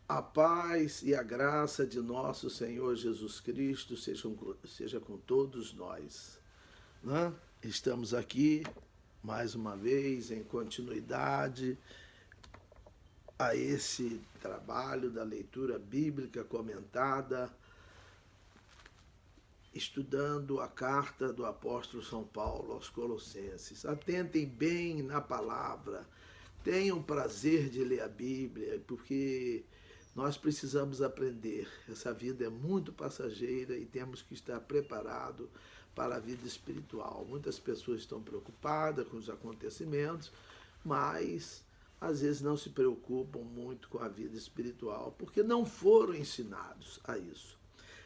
A paz e a graça de nosso Senhor Jesus Cristo seja com todos nós. Né? Estamos aqui mais uma vez em continuidade a esse trabalho da leitura bíblica comentada, estudando a carta do apóstolo São Paulo aos Colossenses. Atentem bem na palavra, tenham prazer de ler a Bíblia, porque nós precisamos aprender. Essa vida é muito passageira e temos que estar preparados para a vida espiritual. Muitas pessoas estão preocupadas com os acontecimentos, mas às vezes não se preocupam muito com a vida espiritual, porque não foram ensinados a isso.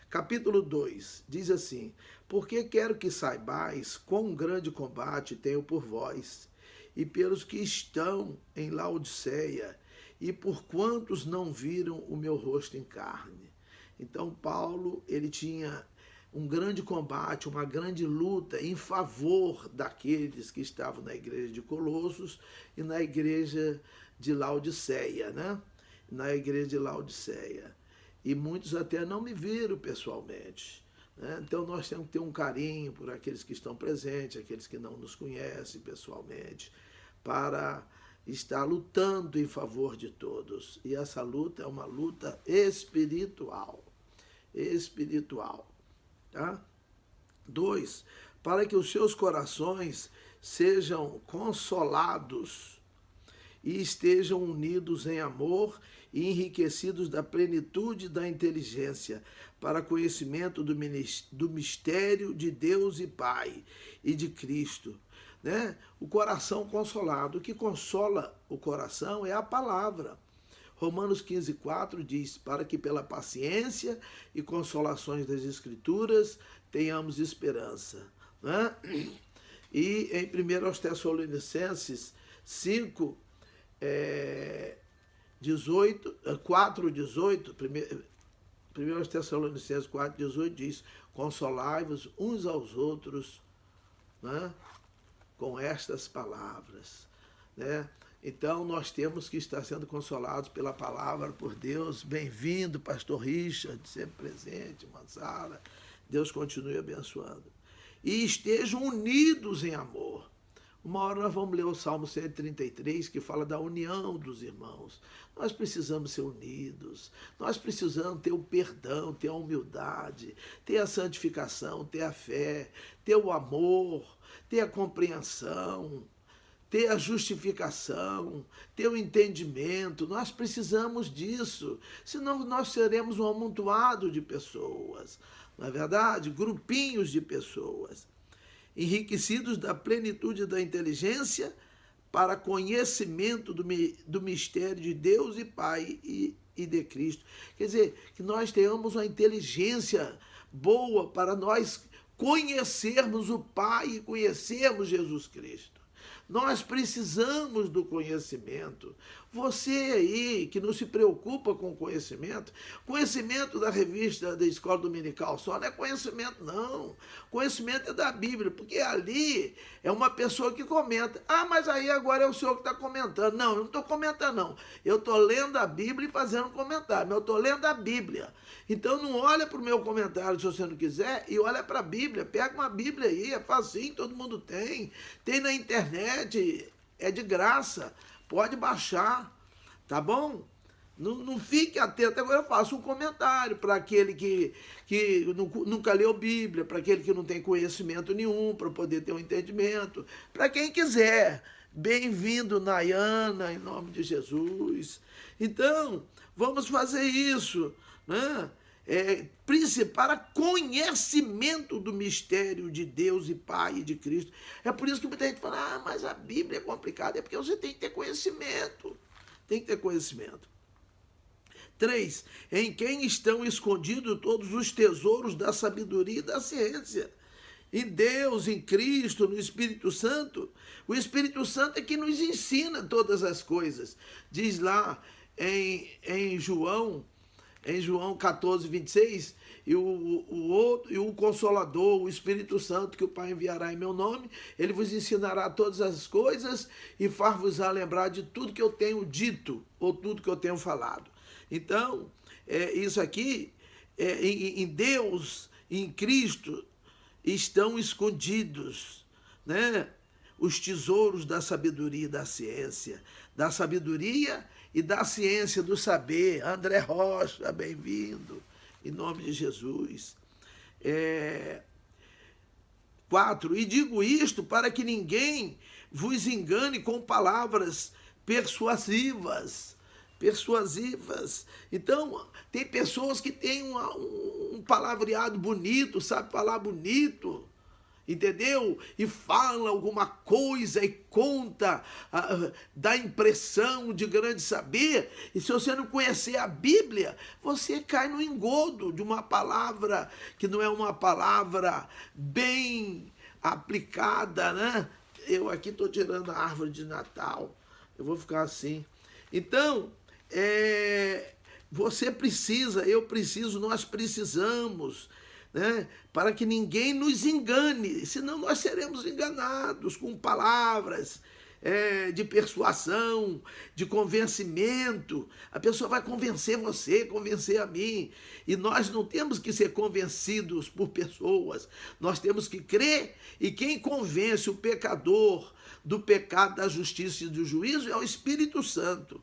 Capítulo 2 diz assim: porque quero que saibais quão grande combate tenho por vós, e pelos que estão em Laodiceia, e por quantos não viram o meu rosto em carne. Então Paulo, ele tinha um grande combate, uma grande luta em favor daqueles que estavam na igreja de Colossos e na igreja de Laodiceia, né? Na igreja de Laodiceia. E muitos até não me viram pessoalmente. Né? Então nós temos que ter um carinho por aqueles que estão presentes, aqueles que não nos conhecem pessoalmente, para estar lutando em favor de todos. E essa luta é uma luta espiritual. Espiritual. Tá? 2. Para que os seus corações sejam consolados e estejam unidos em amor e enriquecidos da plenitude da inteligência, para conhecimento do mistério de Deus e Pai e de Cristo. Né? O coração consolado. O que consola o coração é a palavra. Romanos 15,4 diz: para que pela paciência e consolações das Escrituras tenhamos esperança. Né? E em 1 Tessalonicenses 5, 4,18, 1 Tessalonicenses 4,18 diz: consolai-vos uns aos outros, né, com estas palavras. Né? Então nós temos que estar sendo consolados pela palavra, por Deus. Bem-vindo, pastor Richard, sempre presente, Manzara. Deus continue abençoando. E estejam unidos em amor. Uma hora nós vamos ler o Salmo 133, que fala da união dos irmãos. Nós precisamos ser unidos, nós precisamos ter o perdão, ter a humildade, ter a santificação, ter a fé, ter o amor, ter a compreensão, ter a justificação, ter o entendimento. Nós precisamos disso, senão nós seremos um amontoado de pessoas, não é verdade? Grupinhos de pessoas. Enriquecidos da plenitude da inteligência para conhecimento do mistério de Deus e Pai e de Cristo. Quer dizer, que nós tenhamos uma inteligência boa para nós conhecermos o Pai e conhecermos Jesus Cristo. Nós precisamos do conhecimento. Você aí que não se preocupa com o conhecimento da revista da Escola Dominical só não é conhecimento, não. Conhecimento é da Bíblia, porque ali é uma pessoa que comenta. Ah, mas aí agora é o senhor que está comentando. Não, eu não estou comentando, não. Eu estou lendo a Bíblia e fazendo um comentário, mas eu estou lendo a Bíblia. Então não olha para o meu comentário se você não quiser e olha para a Bíblia. Pega uma Bíblia aí, é facinho, todo mundo tem. Tem na internet, é de graça, pode baixar, tá bom? Não fique atento. Agora eu faço um comentário para aquele que nunca leu Bíblia, para aquele que não tem conhecimento nenhum, para poder ter um entendimento. Para quem quiser. Bem-vindo, Nayana, em nome de Jesus. Então, vamos fazer isso, né? Para conhecimento do mistério de Deus e Pai e de Cristo. É por isso que muita gente fala: ah, mas a Bíblia é complicada. É porque você tem que ter conhecimento. Tem que ter conhecimento. 3. Em quem estão escondidos todos os tesouros da sabedoria e da ciência. Em Deus, em Cristo, no Espírito Santo. O Espírito Santo é que nos ensina todas as coisas. Diz lá em João 14, 26, e o Consolador, o Espírito Santo, que o Pai enviará em meu nome, ele vos ensinará todas as coisas e far-vos-á lembrar de tudo que eu tenho dito, ou tudo que eu tenho falado. Então, isso aqui, em Deus, em Cristo, estão escondidos, né? Os tesouros da sabedoria e da ciência. Da sabedoria e da ciência do saber. André Rocha, bem-vindo, em nome de Jesus. 4. E digo isto para que ninguém vos engane com palavras persuasivas. Então, tem pessoas que têm um palavreado bonito, sabe falar bonito, entendeu? E fala alguma coisa e conta, dá impressão de grande saber. E se você não conhecer a Bíblia, você cai no engodo de uma palavra que não é uma palavra bem aplicada, né? Eu aqui estou tirando a árvore de Natal, eu vou ficar assim. Então, você precisa, eu preciso, nós precisamos, né, para que ninguém nos engane, senão nós seremos enganados com palavras de persuasão, de convencimento. A pessoa vai convencer você, convencer a mim, e nós não temos que ser convencidos por pessoas, nós temos que crer, e quem convence o pecador do pecado, da justiça e do juízo é o Espírito Santo.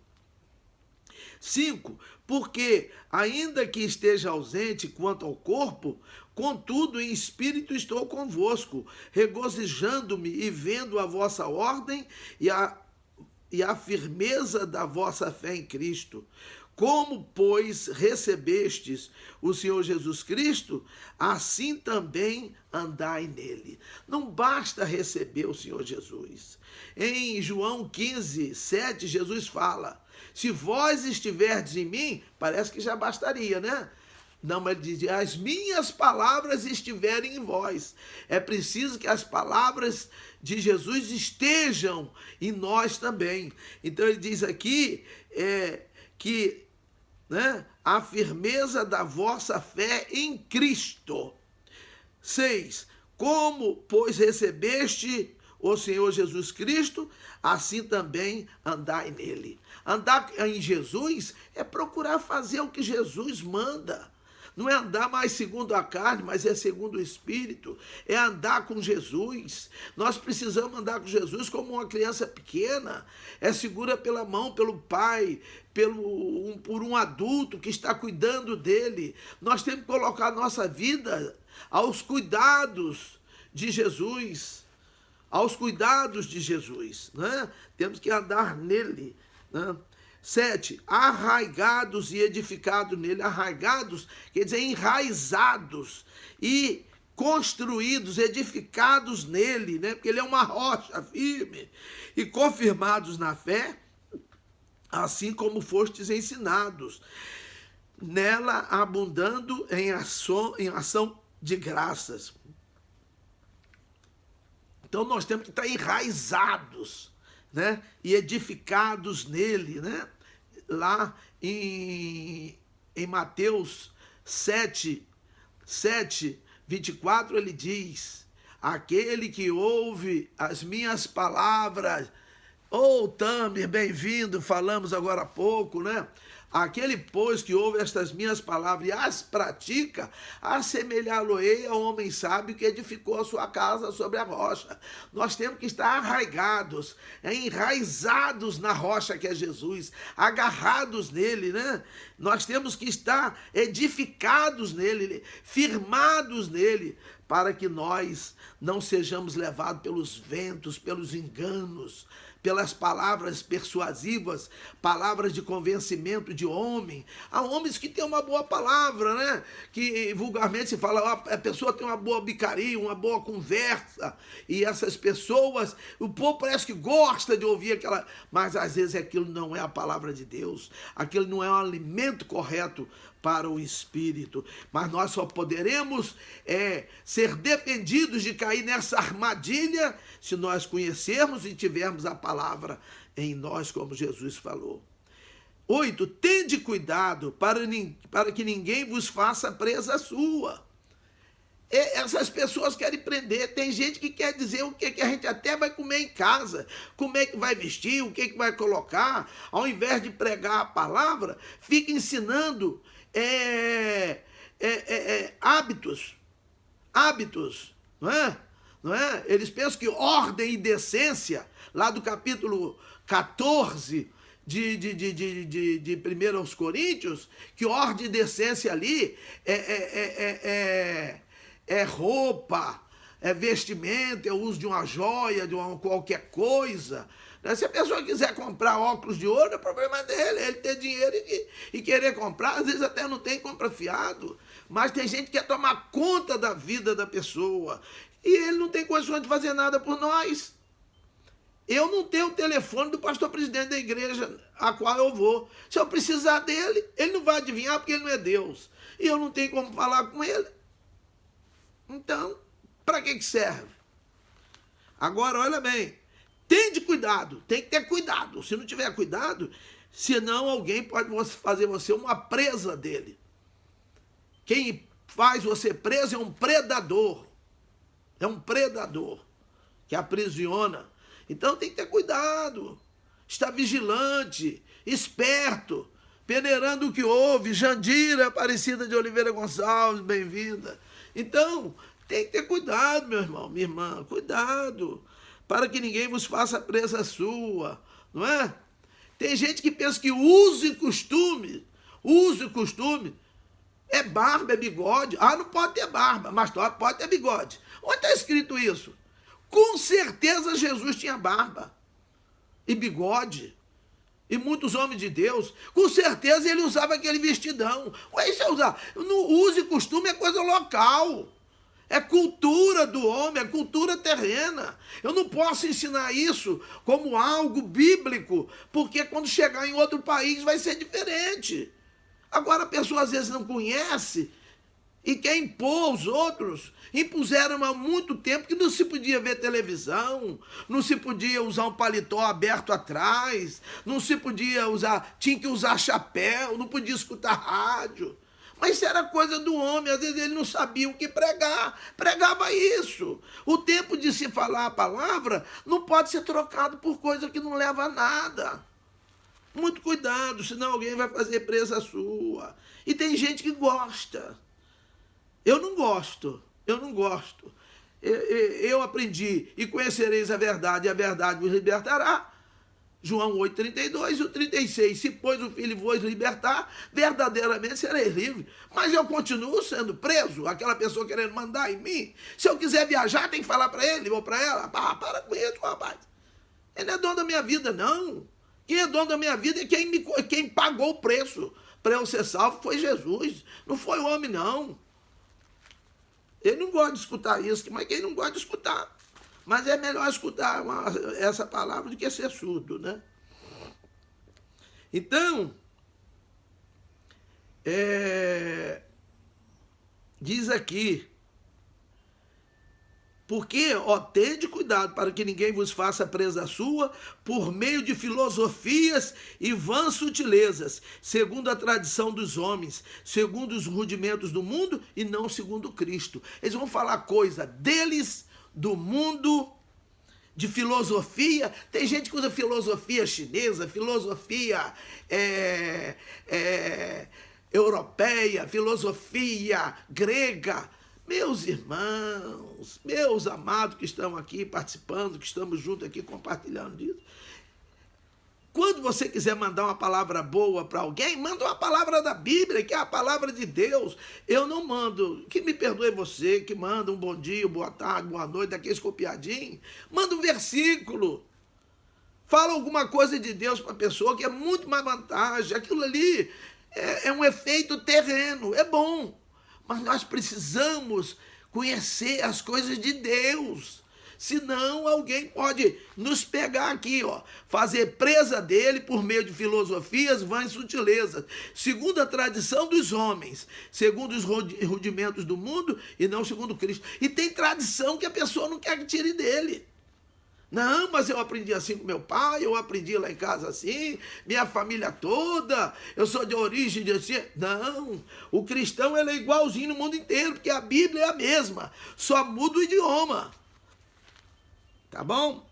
5. Porque, ainda que esteja ausente quanto ao corpo, contudo em espírito estou convosco, regozijando-me e vendo a vossa ordem e a firmeza da vossa fé em Cristo. Como, pois, recebestes o Senhor Jesus Cristo, assim também andai nele. Não basta receber o Senhor Jesus. Em João 15, 7, Jesus fala: se vós estiverdes em mim, parece que já bastaria, né? Não, mas ele diz: as minhas palavras estiverem em vós. É preciso que as palavras de Jesus estejam em nós também. Então ele diz aqui que, né, a firmeza da vossa fé em Cristo. 6. Como, pois, recebeste o Senhor Jesus Cristo, assim também andai nele. Andar em Jesus é procurar fazer o que Jesus manda. Não é andar mais segundo a carne, mas é segundo o Espírito. É andar com Jesus. Nós precisamos andar com Jesus como uma criança pequena. É segura pela mão, pelo pai, por um adulto que está cuidando dele. Nós temos que colocar a nossa vida aos cuidados de Jesus. Aos cuidados de Jesus, né? Temos que andar nele, né? 7. Arraigados e edificados nele. Arraigados quer dizer enraizados e construídos, edificados nele, né? Porque ele é uma rocha firme. E confirmados na fé, assim como fostes ensinados, nela abundando em ação de graças. Então nós temos que estar enraizados, né, e edificados nele, né? Lá em Mateus 7, 24, ele diz: aquele que ouve as minhas palavras. Tamer, bem-vindo, falamos agora há pouco, né? Aquele, pois, que ouve estas minhas palavras e as pratica, assemelhá-lo-ei ao homem sábio que edificou a sua casa sobre a rocha. Nós temos que estar arraigados, enraizados na rocha que é Jesus, agarrados nele, né? Nós temos que estar edificados nele, firmados nele, para que nós não sejamos levados pelos ventos, pelos enganos, pelas palavras persuasivas, palavras de convencimento de homem. Há homens que têm uma boa palavra, né? Que vulgarmente se fala, a pessoa tem uma boa bicaria, uma boa conversa, e essas pessoas, o povo parece que gosta de ouvir aquela, mas às vezes aquilo não é a palavra de Deus, aquilo não é um alimento correto para o espírito, mas nós só poderemos ser defendidos de cair nessa armadilha se nós conhecermos e tivermos a palavra em nós, como Jesus falou. 8. Tende cuidado para que ninguém vos faça presa sua. Essas pessoas querem prender. Tem gente que quer dizer o que a gente até vai comer em casa, como é que vai vestir, o que vai colocar. Ao invés de pregar a palavra, fica ensinando hábitos, não é? Não é? Eles pensam que ordem e decência, lá do capítulo 14 de 1 aos Coríntios, que ordem e decência ali é roupa, é vestimento, é uso de uma joia, de qualquer coisa. Se a pessoa quiser comprar óculos de ouro, é problema dele, ele ter dinheiro e querer comprar, às vezes até não tem, compra fiado, mas tem gente que quer tomar conta da vida da pessoa, e ele não tem condições de fazer nada por nós. Eu não tenho o telefone do pastor presidente da igreja a qual eu vou. Se eu precisar dele, ele não vai adivinhar porque ele não é Deus. E eu não tenho como falar com ele. Então, para que serve? Agora, olha bem, tem cuidado, tem que ter cuidado. Se não tiver cuidado, senão alguém pode fazer você uma presa dele. Quem faz você preso é um predador. É um predador que aprisiona. Então tem que ter cuidado, estar vigilante, esperto, peneirando o que houve. Jandira Aparecida de Oliveira Gonçalves, bem-vinda. Então, tem que ter cuidado, meu irmão, minha irmã, cuidado, para que ninguém vos faça presa sua, não é? Tem gente que pensa que uso e costume é barba, é bigode. Ah, não pode ter barba, mas pode ter bigode. Onde está escrito isso? Com certeza Jesus tinha barba e bigode. E muitos homens de Deus, com certeza ele usava aquele vestidão. Isso é usar. No uso e costume é coisa local. É cultura do homem, é cultura terrena. Eu não posso ensinar isso como algo bíblico, porque quando chegar em outro país vai ser diferente. Agora a pessoa às vezes não conhece e quer impor aos outros. Impuseram há muito tempo que não se podia ver televisão, não se podia usar um paletó aberto atrás, não se podia usar, tinha que usar chapéu, não podia escutar rádio. Mas isso era coisa do homem, às vezes ele não sabia o que pregar, pregava isso. O tempo de se falar a palavra não pode ser trocado por coisa que não leva a nada. Muito cuidado, senão alguém vai fazer presa sua. E tem gente que gosta. Eu não gosto. Eu aprendi, e conhecereis a verdade vos libertará. João 8,32 e o 36. Se, pois, o Filho vos libertar, verdadeiramente sereis livres. Mas eu continuo sendo preso, aquela pessoa querendo mandar em mim. Se eu quiser viajar, tem que falar para ele ou para ela. Para com isso, rapaz. Ele não é dono da minha vida, não. Quem é dono da minha vida é quem pagou o preço para eu ser salvo, foi Jesus. Não foi o homem, não. Ele não gosta de escutar isso, mas quem não gosta de escutar? Mas é melhor escutar essa palavra do que ser surdo, né? Então, diz aqui, porque, tende cuidado para que ninguém vos faça presa sua por meio de filosofias e vãs sutilezas, segundo a tradição dos homens, segundo os rudimentos do mundo e não segundo Cristo. Eles vão falar coisa deles, do mundo, de filosofia. Tem gente que usa filosofia chinesa, filosofia europeia, filosofia grega. Meus irmãos, meus amados que estão aqui participando, que estamos juntos aqui compartilhando disso, quando você quiser mandar uma palavra boa para alguém, manda uma palavra da Bíblia, que é a palavra de Deus. Eu não mando, que me perdoe você, que manda um bom dia, boa tarde, boa noite, daqueles copiadinhos. Manda um versículo. Fala alguma coisa de Deus para a pessoa, que é muito mais vantagem. Aquilo ali é um efeito terreno, é bom. Mas nós precisamos conhecer as coisas de Deus. Senão alguém pode nos pegar aqui, fazer presa dele por meio de filosofias, vãs sutilezas, segundo a tradição dos homens, segundo os rudimentos do mundo e não segundo Cristo. E tem tradição que a pessoa não quer que tire dele. Não, mas eu aprendi assim com meu pai, eu aprendi lá em casa assim, minha família toda, eu sou de origem de assim. Não, o cristão ele é igualzinho no mundo inteiro, porque a Bíblia é a mesma, só muda o idioma. Tá bom?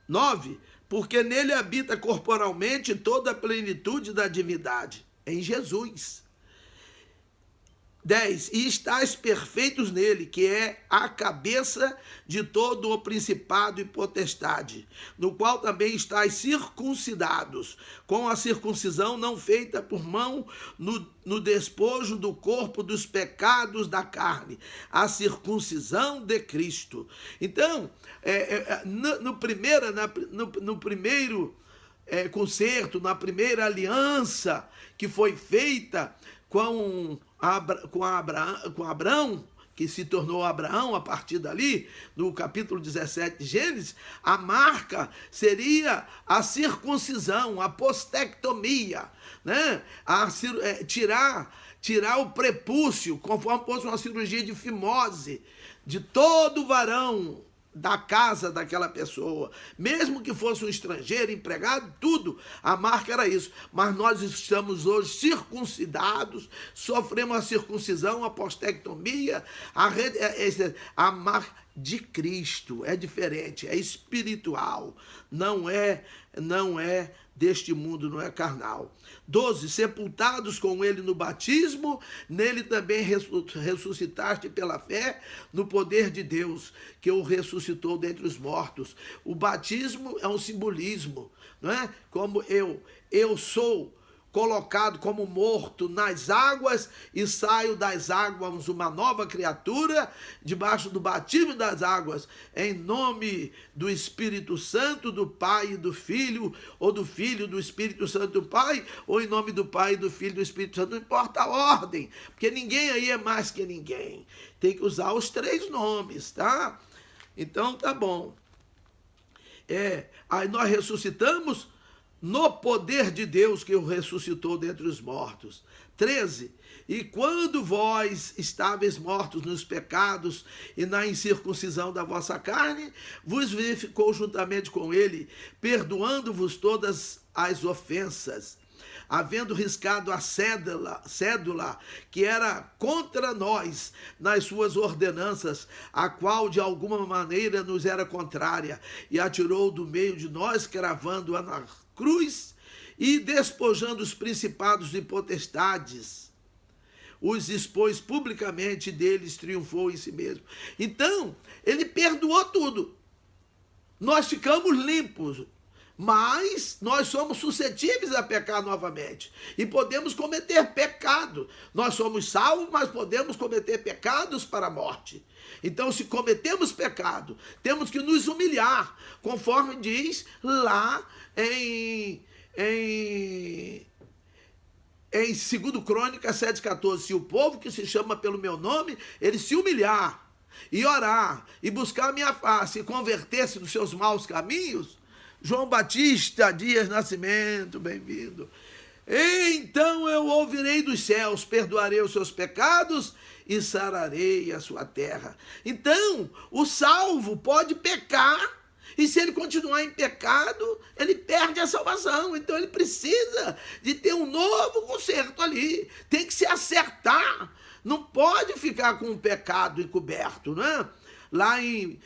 9. Porque nele habita corporalmente toda a plenitude da divindade, em Jesus. 10. E estáis perfeitos nele, que é a cabeça de todo o principado e potestade, no qual também estáis circuncidados, com a circuncisão não feita por mão, no despojo do corpo dos pecados da carne, a circuncisão de Cristo. Então, no primeiro concerto, na primeira aliança que foi feita com Abraão, que se tornou Abraão a partir dali, no capítulo 17 de Gênesis, a marca seria a circuncisão, a postectomia, né? Tirar o prepúcio, conforme fosse uma cirurgia de fimose, de todo varão da casa daquela pessoa, mesmo que fosse um estrangeiro, empregado, tudo, a marca era isso. Mas nós estamos hoje circuncidados, sofremos a circuncisão, a postectomia, a marca de Cristo, é diferente, é espiritual, não é deste mundo, não é carnal. 12. Sepultados com ele no batismo, nele também ressuscitaste pela fé no poder de Deus, que o ressuscitou dentre os mortos. O batismo é um simbolismo, não é? Como eu sou colocado como morto nas águas e saio das águas uma nova criatura, debaixo do batismo das águas, em nome do Espírito Santo, do Pai e do Filho, ou do Filho, do Espírito Santo do Pai, ou em nome do Pai, do Filho e do Espírito Santo, não importa a ordem, porque ninguém aí é mais que ninguém. Tem que usar os 3 nomes, tá? Então tá bom. Aí nós ressuscitamos no poder de Deus que o ressuscitou dentre os mortos. 13. E quando vós estáveis mortos nos pecados e na incircuncisão da vossa carne, vos vivificou juntamente com ele, perdoando-vos todas as ofensas, havendo riscado a cédula que era contra nós nas suas ordenanças, a qual de alguma maneira nos era contrária, e atirou do meio de nós, cravando-a na cruz, e despojando os principados e potestades, os expôs publicamente, deles triunfou em si mesmo. Então, ele perdoou tudo. Nós ficamos limpos, mas nós somos suscetíveis a pecar novamente e podemos cometer pecado. Nós somos salvos, mas podemos cometer pecados para a morte. Então, se cometemos pecado, temos que nos humilhar, conforme diz lá em 2 Crônicas 7,14. Se o povo que se chama pelo meu nome, ele se humilhar e orar e buscar a minha face e converter-se dos seus maus caminhos. João Batista Dias Nascimento, bem-vindo. Então eu ouvirei dos céus, perdoarei os seus pecados e sararei a sua terra. Então, o salvo pode pecar, e se ele continuar em pecado, ele perde a salvação. Então ele precisa de ter um novo conserto ali. Tem que se acertar. Não pode ficar com o pecado encoberto, né? Lá em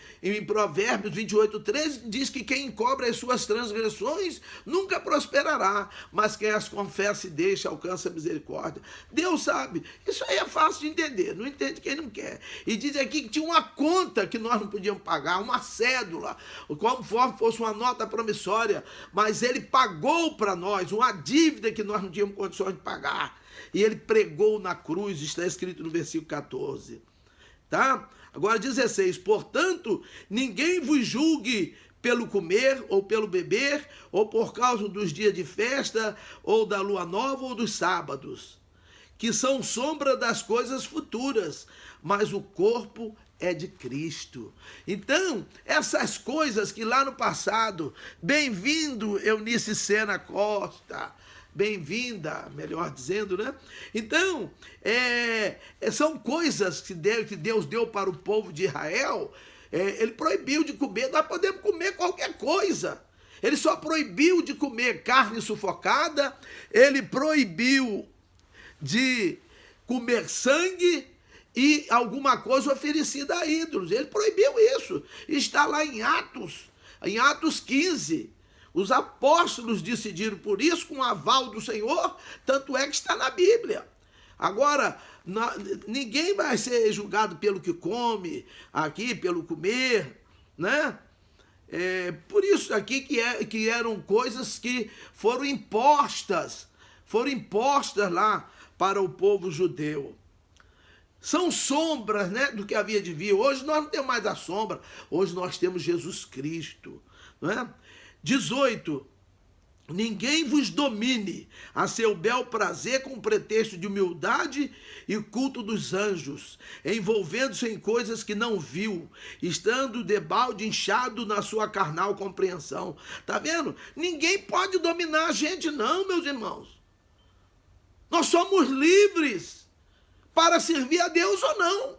Provérbios 28:13, diz que quem encobre as suas transgressões nunca prosperará, mas quem as confessa e deixa alcança a misericórdia. Deus sabe. Isso aí é fácil de entender, não entende quem não quer. E diz aqui que tinha uma conta que nós não podíamos pagar, uma cédula, conforme fosse uma nota promissória, mas ele pagou para nós uma dívida que nós não tínhamos condições de pagar. E ele pregou na cruz, está escrito no versículo 14. Tá? Agora 16, portanto, ninguém vos julgue pelo comer ou pelo beber, ou por causa dos dias de festa, ou da lua nova, ou dos sábados, que são sombra das coisas futuras, mas o corpo é de Cristo. Então, essas coisas que lá no passado, bem-vindo Eunice Sena Costa, bem-vinda, melhor dizendo, né? Então, são coisas que Deus deu para o povo de Israel, Ele proibiu de comer, nós podemos comer qualquer coisa. Ele só proibiu de comer carne sufocada, ele proibiu de comer sangue e alguma coisa oferecida a ídolos. Ele proibiu isso. Está lá em Atos 15. Os apóstolos decidiram por isso, com o aval do Senhor, tanto é que está na Bíblia. Agora, ninguém vai ser julgado pelo que come, aqui, pelo comer, né? Por isso aqui que eram coisas que foram impostas lá para o povo judeu. São sombras, né, do que havia de vir. Hoje nós não temos mais a sombra, hoje nós temos Jesus Cristo. Não é? 18. Ninguém vos domine a seu bel prazer com pretexto de humildade e culto dos anjos, envolvendo-se em coisas que não viu, estando debalde inchado na sua carnal compreensão. Tá vendo? Ninguém pode dominar a gente não, meus irmãos. Nós somos livres para servir a Deus ou não.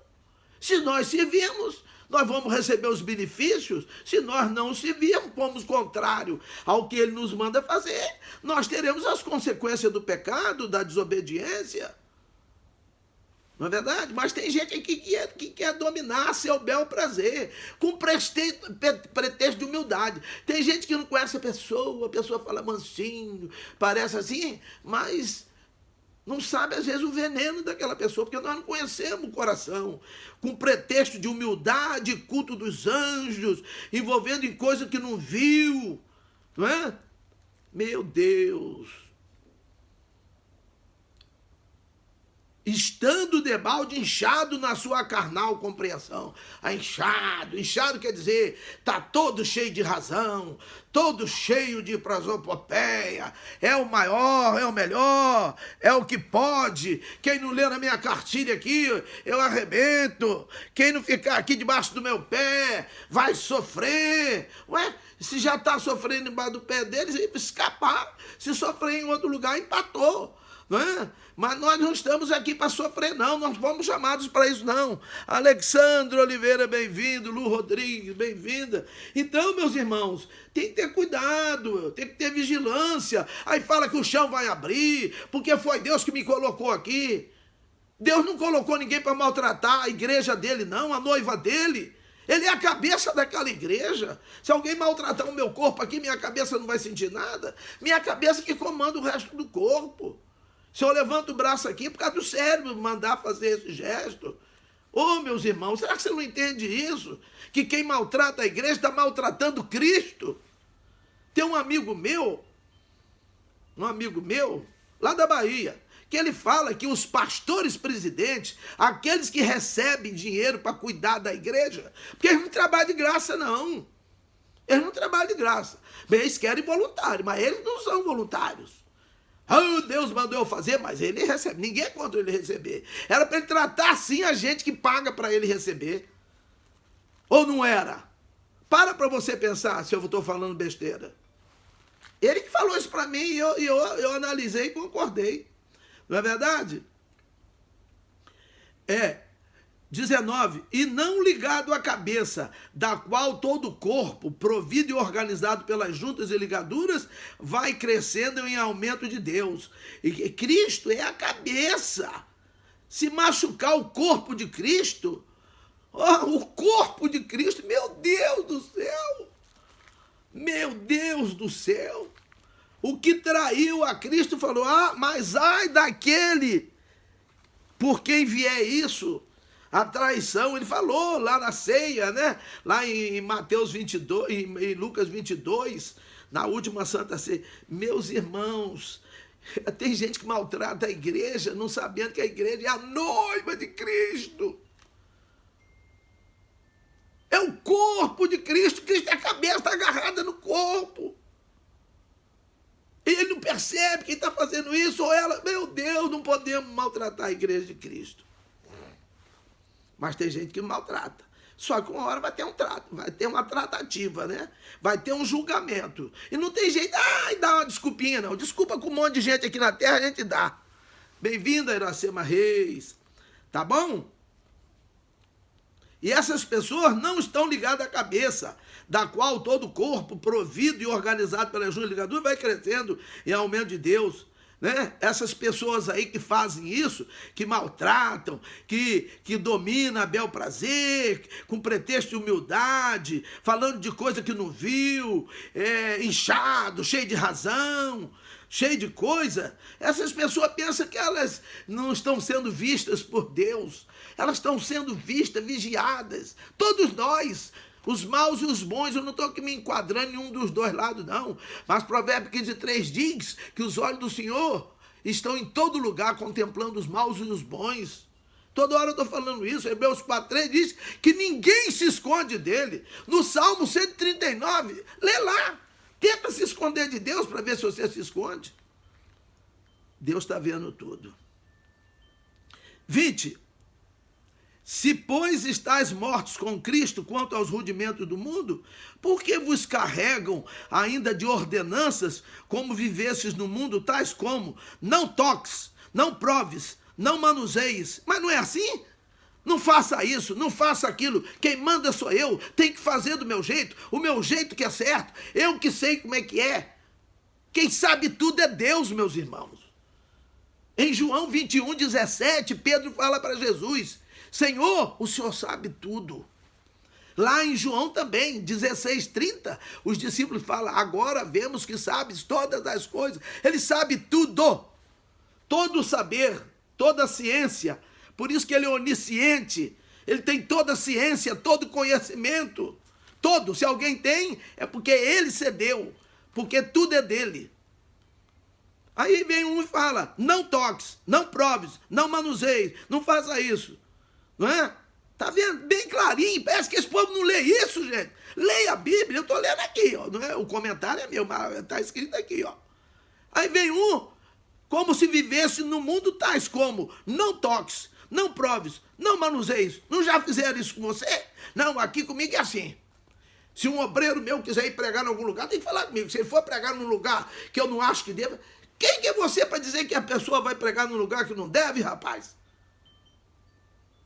Se nós servirmos, nós vamos receber os benefícios. Se nós não servirmos, fomos contrário ao que Ele nos manda fazer, nós teremos as consequências do pecado, da desobediência. Não é verdade? Mas tem gente aqui que quer dominar seu bel prazer, com pretexto de humildade. Tem gente que não conhece a pessoa fala mansinho, parece assim, mas não sabe, às vezes, o veneno daquela pessoa, porque nós não conhecemos o coração. Com pretexto de humildade, culto dos anjos, envolvendo em coisa que não viu. Não é? Meu Deus. Estando debalde inchado na sua carnal compreensão. Inchado quer dizer, está todo cheio de razão, todo cheio de prosopopeia, é o maior, é o melhor, é o que pode. Quem não lê na minha cartilha aqui, eu arrebento. Quem não ficar aqui debaixo do meu pé, vai sofrer. Ué, se já está sofrendo embaixo do pé deles, escapar. Se sofrer em outro lugar, empatou. Não é? Mas nós não estamos aqui para sofrer, não. Nós fomos chamados para isso, não. Alexandre Oliveira, bem-vindo. Lu Rodrigues, bem-vinda. Então, meus irmãos, tem que ter cuidado, tem que ter vigilância. Aí fala que o chão vai abrir, porque foi Deus que me colocou aqui. Deus não colocou ninguém para maltratar a igreja dele, não, a noiva dele. Ele é a cabeça daquela igreja. Se alguém maltratar o meu corpo aqui, minha cabeça não vai sentir nada. Minha cabeça que comanda o resto do corpo. Se eu levanto o braço aqui, por causa do cérebro mandar fazer esse gesto. Ô, meus irmãos, será que você não entende isso? Que quem maltrata a igreja está maltratando Cristo. Tem um amigo meu, lá da Bahia, que ele fala que os pastores presidentes, aqueles que recebem dinheiro para cuidar da igreja, porque eles não trabalham de graça, não. Eles não trabalham de graça. Bem, eles querem voluntário, mas eles não são voluntários. Oh, Deus mandou eu fazer, mas ele recebe. Ninguém é contra ele receber. Era para ele tratar assim a gente que paga para ele receber. Ou não era? Para você pensar se eu estou falando besteira. Ele que falou isso para mim e eu analisei e concordei. Não é verdade? 19. E não ligado à cabeça, da qual todo o corpo, provido e organizado pelas juntas e ligaduras, vai crescendo em aumento de Deus. E Cristo é a cabeça. Se machucar o corpo de Cristo, o corpo de Cristo, meu Deus do céu! Meu Deus do céu! O que traiu a Cristo falou, mas ai daquele por quem vier isso. A traição, ele falou lá na ceia, né? Lá em Mateus 22, em Lucas 22, na última Santa Ceia. Meus irmãos, tem gente que maltrata a igreja, não sabendo que a igreja é a noiva de Cristo. É o corpo de Cristo. Cristo é a cabeça, está agarrada no corpo. Ele não percebe quem está fazendo isso, ou ela, meu Deus, não podemos maltratar a igreja de Cristo. Mas tem gente que maltrata. Só que uma hora vai ter um trato, vai ter uma tratativa, né? Vai ter um julgamento. E não tem jeito, dá uma desculpinha, não. Desculpa com um monte de gente aqui na terra, a gente dá. Bem-vinda, Iracema Reis. Tá bom? E essas pessoas não estão ligadas à cabeça, da qual todo o corpo, provido e organizado pelas juntas ligaduras, vai crescendo em aumento de Deus. Né? Essas pessoas aí que fazem isso, que maltratam, que dominam a bel prazer, com pretexto de humildade, falando de coisa que não viu, inchado, cheio de razão, cheio de coisa, essas pessoas pensam que elas não estão sendo vistas por Deus, elas estão sendo vistas, vigiadas, todos nós, os maus e os bons. Eu não estou aqui me enquadrando em um dos dois lados, não. Mas Provérbio 15:3 diz que os olhos do Senhor estão em todo lugar, contemplando os maus e os bons. Toda hora eu estou falando isso. Hebreus 4:3 diz que ninguém se esconde dele. No Salmo 139, lê lá. Tenta se esconder de Deus para ver se você se esconde. Deus está vendo tudo. 20. Se, pois, estáis mortos com Cristo quanto aos rudimentos do mundo, por que vos carregam ainda de ordenanças, como vivesses no mundo, tais como: não toques, não proves, não manuseies? Mas não é assim? Não faça isso, não faça aquilo. Quem manda sou eu, tem que fazer do meu jeito, o meu jeito que é certo, eu que sei como é que é. Quem sabe tudo é Deus, meus irmãos. Em João 21:17, Pedro fala para Jesus: Senhor, o Senhor sabe tudo. Lá em João também, 16:30, os discípulos falam: agora vemos que sabes todas as coisas. Ele sabe tudo, todo o saber, toda a ciência. Por isso que ele é onisciente, ele tem toda a ciência, todo o conhecimento, todo. Se alguém tem, é porque ele cedeu, porque tudo é dele. Aí vem um e fala: não toques, não proves, não manuseies, não faça isso. Não é? Tá vendo? Bem clarinho. Parece que esse povo não lê isso, gente. Leia a Bíblia, eu tô lendo aqui, ó. Não é? O comentário é meu, mas tá escrito aqui, ó. Aí vem um, como se vivesse no mundo tais como: não toques, não proves, não manuseies. Não já fizeram isso com você? Não, aqui comigo é assim. Se um obreiro meu quiser ir pregar em algum lugar, tem que falar comigo. Se ele for pregar num lugar que eu não acho que deva, quem que é você para dizer que a pessoa vai pregar num lugar que não deve, rapaz?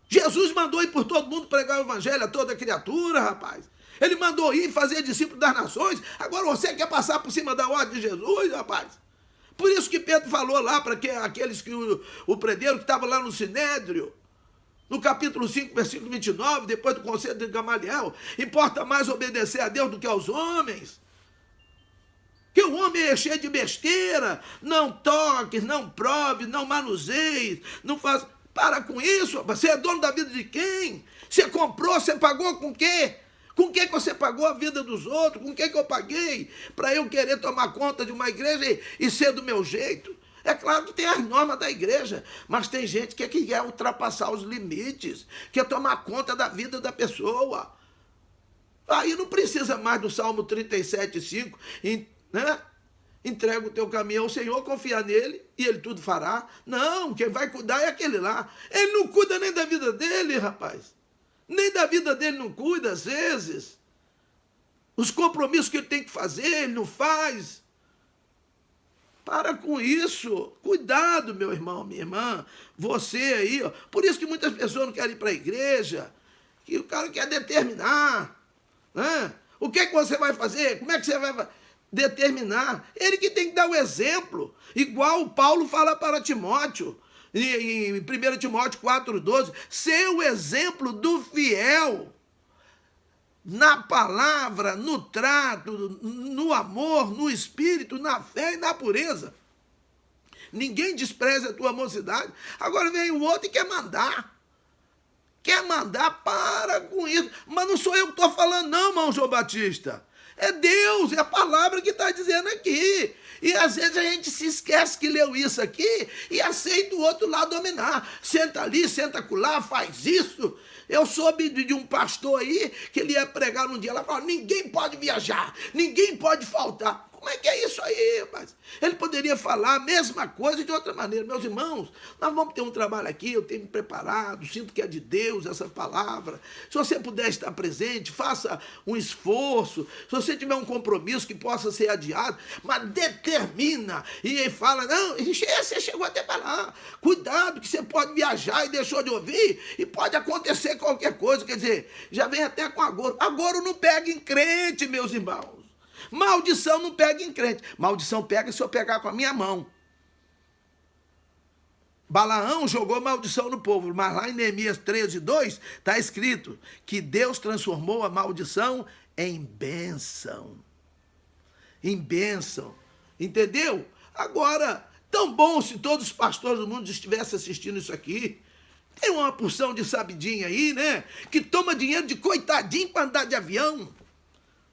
Jesus mandou ir por todo mundo pregar o evangelho a toda criatura, rapaz. Ele mandou ir fazer discípulos das nações. Agora você quer passar por cima da ordem de Jesus, rapaz? Por isso que Pedro falou lá para aqueles que o prenderam, que estavam lá no Sinédrio, no capítulo 5, versículo 29, depois do conselho de Gamaliel: importa mais obedecer a Deus do que aos homens. Que o homem é cheio de besteira. Não toques, não prove, não manuseie, não faz... Para com isso, você é dono da vida de quem? Você comprou, você pagou com quê? Com que você pagou a vida dos outros? Com que eu paguei para eu querer tomar conta de uma igreja e ser do meu jeito? É claro que tem as normas da igreja, mas tem gente que quer ultrapassar os limites, quer tomar conta da vida da pessoa. Aí não precisa mais do Salmo 37:5, né? Entrega o teu caminho ao Senhor, confia nele e ele tudo fará. Não, quem vai cuidar é aquele lá. Ele não cuida nem da vida dele, rapaz. Nem da vida dele não cuida, às vezes. Os compromissos que ele tem que fazer, ele não faz. Para com isso. Cuidado, meu irmão, minha irmã. Você aí, ó. Por isso que muitas pessoas não querem ir para a igreja, que o cara quer determinar, né? O que é que você vai fazer? Como é que você vai determinar? Ele que tem que dar o exemplo, igual o Paulo fala para Timóteo, em 1 Timóteo 4:12, ser o exemplo do fiel, na palavra, no trato, no amor, no espírito, na fé e na pureza. Ninguém despreza a tua mocidade. Agora vem o outro e quer mandar. Para com isso. Mas não sou eu que estou falando não, irmão João Batista. É Deus, é a palavra que está dizendo aqui. E às vezes a gente se esquece que leu isso aqui e aceita o outro lá dominar. Senta ali, senta acolá, faz isso. Eu soube de um pastor aí que ele ia pregar num dia, ela falou: ninguém pode viajar, ninguém pode faltar. Como é que é isso aí, rapaz? Ele poderia falar a mesma coisa de outra maneira. Meus irmãos, nós vamos ter um trabalho aqui, eu tenho me preparado, sinto que é de Deus essa palavra. Se você puder estar presente, faça um esforço. Se você tiver um compromisso que possa ser adiado, mas determina. E ele fala, não, você chegou até para lá. Cuidado que você pode viajar e deixou de ouvir e pode acontecer qualquer coisa. Quer dizer, já vem até com agouro. Agouro não pega em crente, meus irmãos. Maldição não pega em crente. Maldição pega se eu pegar com a minha mão. Balaão jogou maldição no povo, mas lá em Neemias 13:2 está escrito que Deus transformou a maldição em bênção. Em bênção. Entendeu? Agora, tão bom se todos os pastores do mundo estivessem assistindo isso aqui. Tem uma porção de sabidinha aí, né? Que toma dinheiro de coitadinho para andar de avião.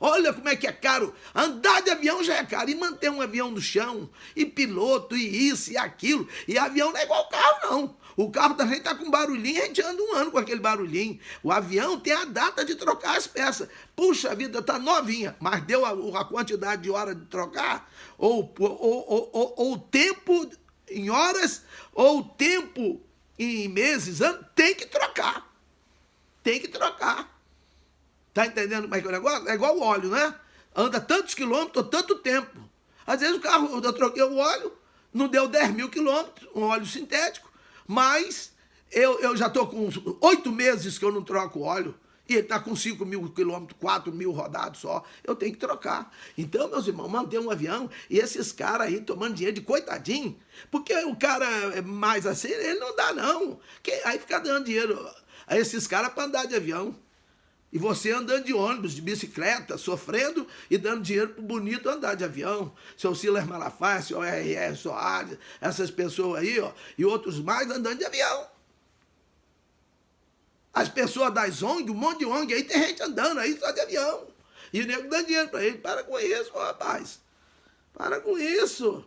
Olha como é que é caro. Andar de avião já é caro. E manter um avião no chão. E piloto, e isso, e aquilo. E avião não é igual carro, não. O carro da gente está com barulhinho, a gente anda um ano com aquele barulhinho. O avião tem a data de trocar as peças. Puxa, a vida está novinha, mas deu a quantidade de hora de trocar? Ou o tempo em horas, ou o tempo em meses, anos, tem que trocar. Tem que trocar. Tá entendendo como é que é o negócio? É igual o óleo, né? Anda tantos quilômetros, tanto tempo. Às vezes o carro, eu troquei o óleo, não deu 10 mil quilômetros, um óleo sintético, mas eu já estou com 8 meses que eu não troco óleo, e ele está com 5 mil quilômetros, 4 mil rodados só, eu tenho que trocar. Então, meus irmãos, manter um avião, e esses caras aí tomando dinheiro de coitadinho, porque o cara mais assim, ele não dá não. Aí fica dando dinheiro a esses caras para andar de avião. E você andando de ônibus, de bicicleta, sofrendo e dando dinheiro para o bonito andar de avião. Seu Silas Malafaia, seu R.R. Soares, essas pessoas aí, ó, e outros mais andando de avião. As pessoas das ONG, um monte de ONG aí, tem gente andando aí só de avião. E o nego dando dinheiro para ele. Para com isso, rapaz. Para com isso.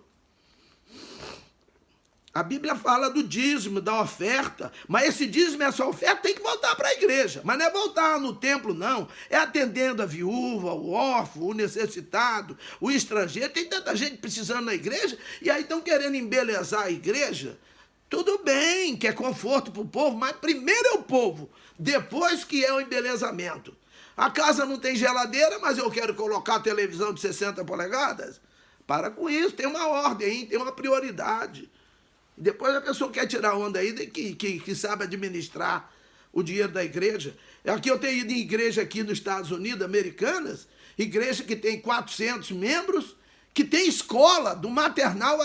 A Bíblia fala do dízimo, da oferta, mas esse dízimo, essa oferta tem que voltar para a igreja. Mas não é voltar no templo, não. É atendendo a viúva, o órfão, o necessitado, o estrangeiro. Tem tanta gente precisando na igreja e aí estão querendo embelezar a igreja. Tudo bem, que é conforto para o povo, mas primeiro é o povo, depois que é o embelezamento. A casa não tem geladeira, mas eu quero colocar a televisão de 60 polegadas. Para com isso, tem uma ordem, tem uma prioridade. Depois a pessoa quer tirar onda aí que sabe administrar o dinheiro da igreja. Aqui eu tenho ido em igreja aqui nos Estados Unidos, americanas, igreja que tem 400 membros, que tem escola, do maternal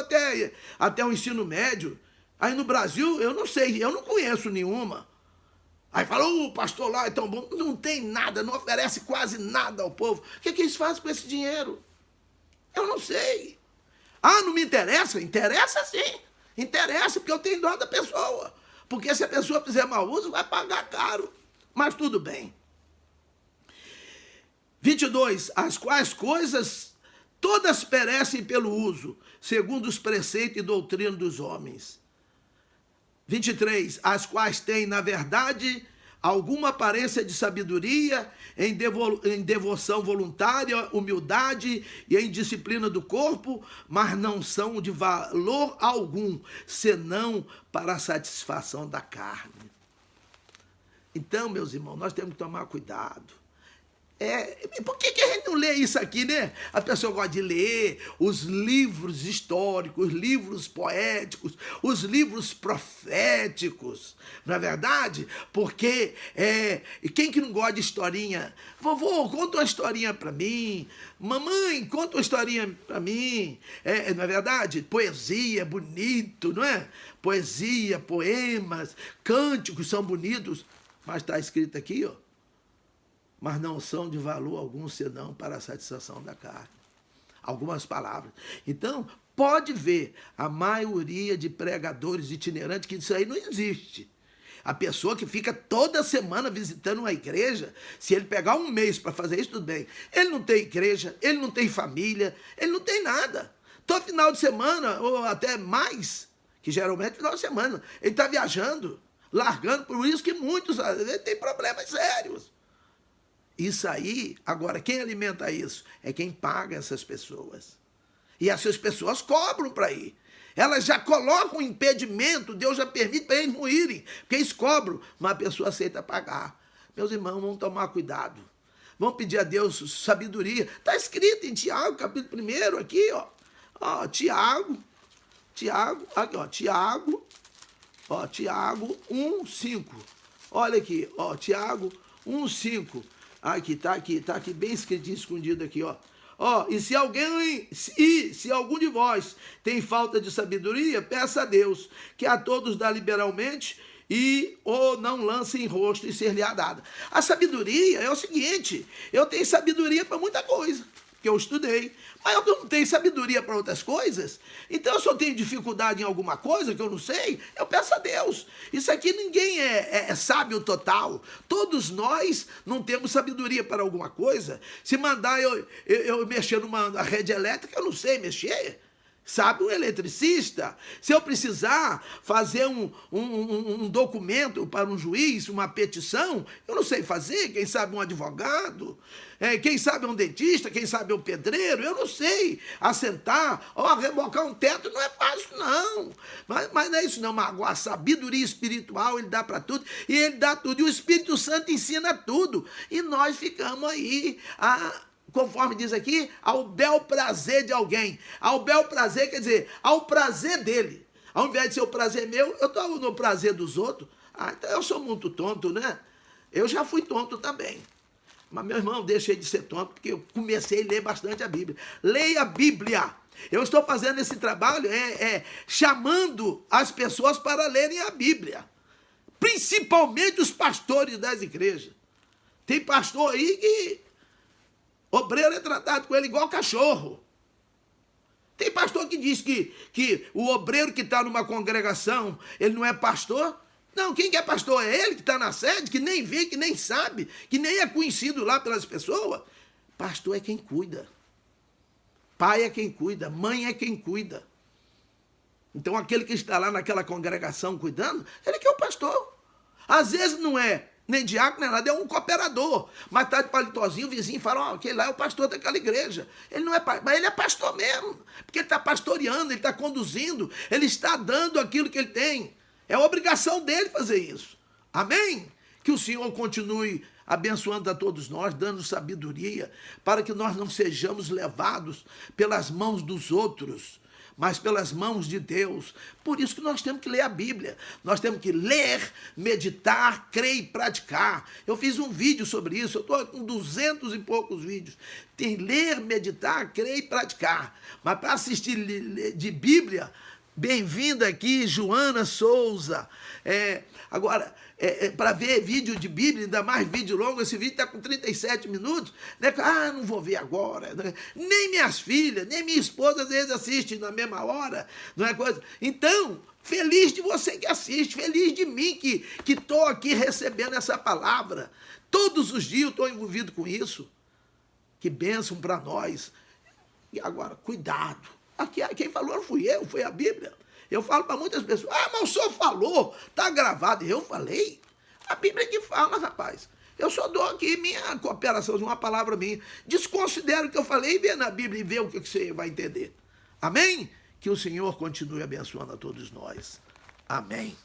até o ensino médio. Aí no Brasil, eu não sei, eu não conheço nenhuma. Aí fala, o pastor lá é tão bom. Não tem nada, não oferece quase nada ao povo. O que eles fazem com esse dinheiro? Eu não sei. Ah, não me interessa? Interessa sim. Interessa, porque eu tenho dó da pessoa. Porque se a pessoa fizer mau uso, vai pagar caro. Mas tudo bem. 22. As quais coisas todas perecem pelo uso, segundo os preceitos e doutrina dos homens. 23. As quais têm, na verdade, alguma aparência de sabedoria, em devoção voluntária, humildade e em disciplina do corpo, mas não são de valor algum, senão para a satisfação da carne. Então, meus irmãos, nós temos que tomar cuidado. Por que a gente não lê isso aqui, né? A pessoa gosta de ler os livros históricos, os livros poéticos, os livros proféticos, não é verdade? Porque quem que não gosta de historinha? Vovô, conta uma historinha para mim. Mamãe, conta uma historinha para mim. Não é verdade? Poesia, bonito, não é? Poesia, poemas, cânticos são bonitos. Mas está escrito aqui, ó. Mas não são de valor algum, senão para a satisfação da carne. Algumas palavras. Então, pode ver, a maioria de pregadores itinerantes, que isso aí não existe. A pessoa que fica toda semana visitando uma igreja, se ele pegar um mês para fazer isso, tudo bem. Ele não tem igreja, ele não tem família, ele não tem nada. Todo final de semana, ou até mais, que geralmente é final de semana, ele está viajando, largando, por isso que muitos têm problemas sérios. Isso aí, agora, quem alimenta isso? É quem paga essas pessoas. E essas pessoas cobram para ir. Elas já colocam um impedimento, Deus já permite para eles não irem, porque eles cobram, mas a pessoa aceita pagar. Meus irmãos, vamos tomar cuidado. Vamos pedir a Deus sabedoria. Está escrito em Tiago, capítulo 1, aqui, ó. Tiago, aqui, ó, Tiago 1:5. Olha aqui, ó, Tiago 1:5. Aqui, tá aqui, bem escritinho, escondido aqui, ó. E se algum de vós tem falta de sabedoria, peça a Deus, que a todos dá liberalmente, ou não lance em rosto e ser-lhe-á dada. A sabedoria é o seguinte: eu tenho sabedoria para muita coisa, que eu estudei, mas eu não tenho sabedoria para outras coisas. Então, se eu tenho dificuldade em alguma coisa que eu não sei, eu peço a Deus. Isso aqui ninguém é sábio total. Todos nós não temos sabedoria para alguma coisa. Se mandar eu mexer numa rede elétrica, eu não sei mexer. Sabe, um eletricista. Se eu precisar fazer um documento para um juiz, uma petição, eu não sei fazer. Quem sabe um advogado, quem sabe um dentista, quem sabe um pedreiro, eu não sei assentar ou rebocar um teto, não é fácil não. Mas não é isso não, mas agora a sabedoria espiritual ele dá para tudo, e ele dá tudo, e o Espírito Santo ensina tudo, e nós ficamos aí conforme diz aqui, ao bel prazer de alguém. Ao bel prazer quer dizer, ao prazer dele. Ao invés de ser o prazer meu, eu estou no prazer dos outros. Então eu sou muito tonto, né? Eu já fui tonto também. Mas, meu irmão, deixei de ser tonto, porque eu comecei a ler bastante a Bíblia. Leia a Bíblia. Eu estou fazendo esse trabalho, chamando as pessoas para lerem a Bíblia. Principalmente os pastores das igrejas. Tem pastor aí que obreiro é tratado com ele igual cachorro. Tem pastor que diz que o obreiro que está numa congregação, ele não é pastor. Não, quem que é pastor é ele que está na sede, que nem vê, que nem sabe, que nem é conhecido lá pelas pessoas. Pastor é quem cuida. Pai é quem cuida, mãe é quem cuida. Então aquele que está lá naquela congregação cuidando, ele que é o pastor. Às vezes não é nem diácono, nem nada, é um cooperador. Mas está de palitozinho, o vizinho fala, aquele lá é o pastor daquela igreja. Ele não é pastor, mas ele é pastor mesmo. Porque ele está pastoreando, ele está conduzindo, ele está dando aquilo que ele tem. É obrigação dele fazer isso. Amém? Que o Senhor continue abençoando a todos nós, dando sabedoria, para que nós não sejamos levados pelas mãos dos outros, mas pelas mãos de Deus. Por isso que nós temos que ler a Bíblia. Nós temos que ler, meditar, crer e praticar. Eu fiz um vídeo sobre isso, eu estou com 200 e poucos vídeos. Tem ler, meditar, crer e praticar. Mas para assistir de Bíblia, bem-vinda aqui, Joana Souza. Agora, para ver vídeo de Bíblia, ainda mais vídeo longo, esse vídeo está com 37 minutos, né? Não vou ver agora. Nem minhas filhas, nem minha esposa às vezes assistem na mesma hora, não é coisa? Então, feliz de você que assiste, feliz de mim que estou aqui recebendo essa palavra. Todos os dias eu estou envolvido com isso. Que bênção para nós. E agora, cuidado. Aqui, quem falou não fui eu, foi a Bíblia. Eu falo para muitas pessoas, mas o senhor falou, está gravado. E eu falei. A Bíblia que fala, rapaz. Eu só dou aqui minha cooperação, uma palavra minha. Desconsidero o que eu falei e vê na Bíblia e vê o que você vai entender. Amém? Que o Senhor continue abençoando a todos nós. Amém.